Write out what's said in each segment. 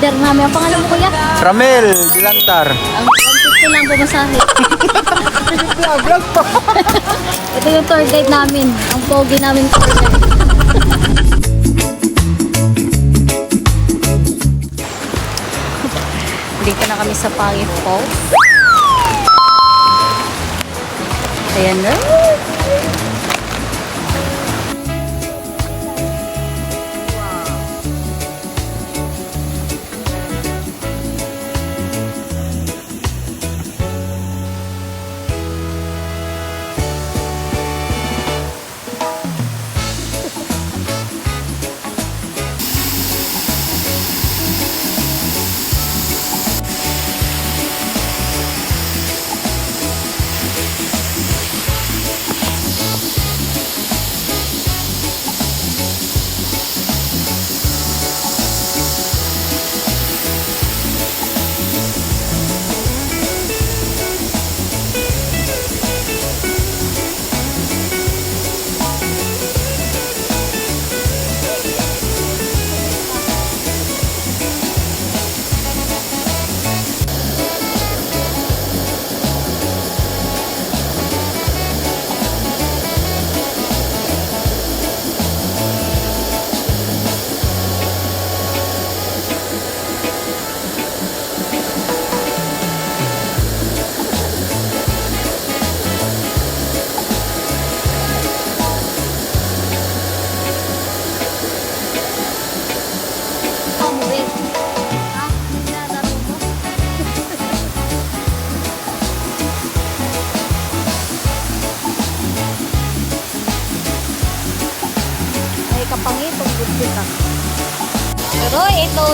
rider namin. Ang pangalan mo kuya? Ramel Dilantar. Ang 150 lang bumasahe. Vlog pa. Ito yung tour guide namin. Ang pogi namin tour guide. Dito na kami sa Pangit Falls. Ayan na. Kapangitong budget ka. Pero ito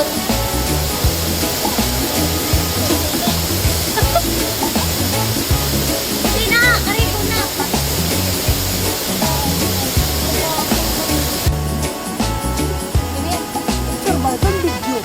hindi na, karibo na. Survival video.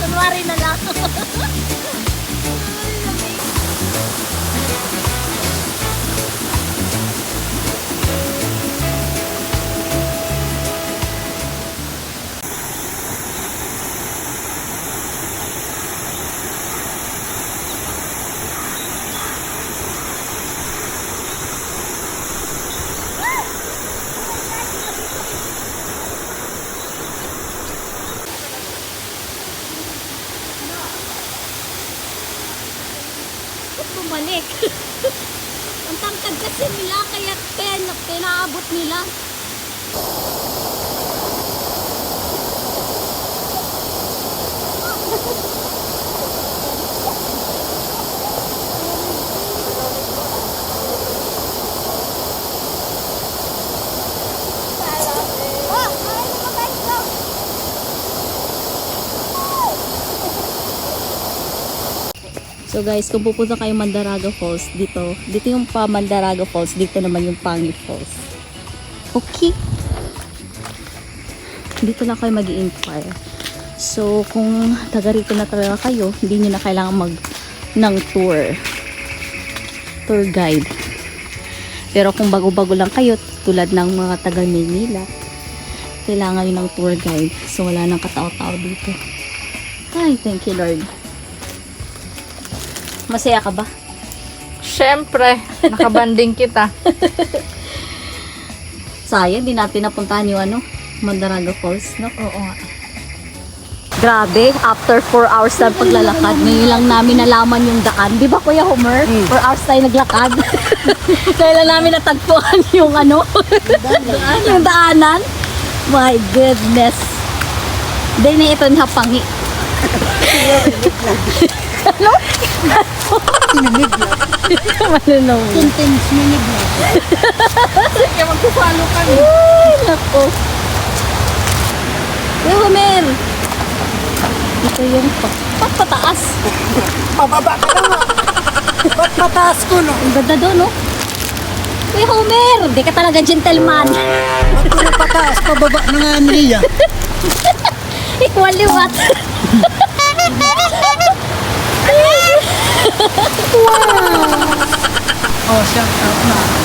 Kunwari na lang. Bumalik. Ang tangkad kasi nila kaya naabot nila. So guys, kung pupunta kayo Mandaraga Falls, dito yung pa Mandaraga Falls, dito naman yung Pangit Falls. Okay. Dito lang kayo mag-i-inquire. So, kung taga rito na talaga kayo, hindi nyo na kailangan ng tour guide. Pero kung bago-bago lang kayo, tulad ng mga taga Maynila, kailangan nyo ng tour guide. So, wala nang katao-tao dito. Ay, thank you Lord. Masaya ka ba? Siyempre, nakabanding kita. Sayang, di natin napuntahan yung Mandaraga Falls, no? Oo nga. Grabe, after 4 hours na paglalakad, ngayon lang namin nalaman yung daan. Di ba Kuya Homer? 4 hours tayo naglakad. Kailan namin natagpuan yung yung daanan. My goodness. Then ito ni Hapangi. Ano? Tinamig lang. Malalaw. Intense minig lang. Kaya magpapalo kami. Ay, nako. Kuya Homer. Ito yung pataas. Pababa ka na nga. Ba't pataas ko, no? Ang ganda doon, no? Kuya Homer, di ka talaga gentleman. Ba't ko pataas? Pababa na nga niya. Ikwaliwat. Oh, shout out na.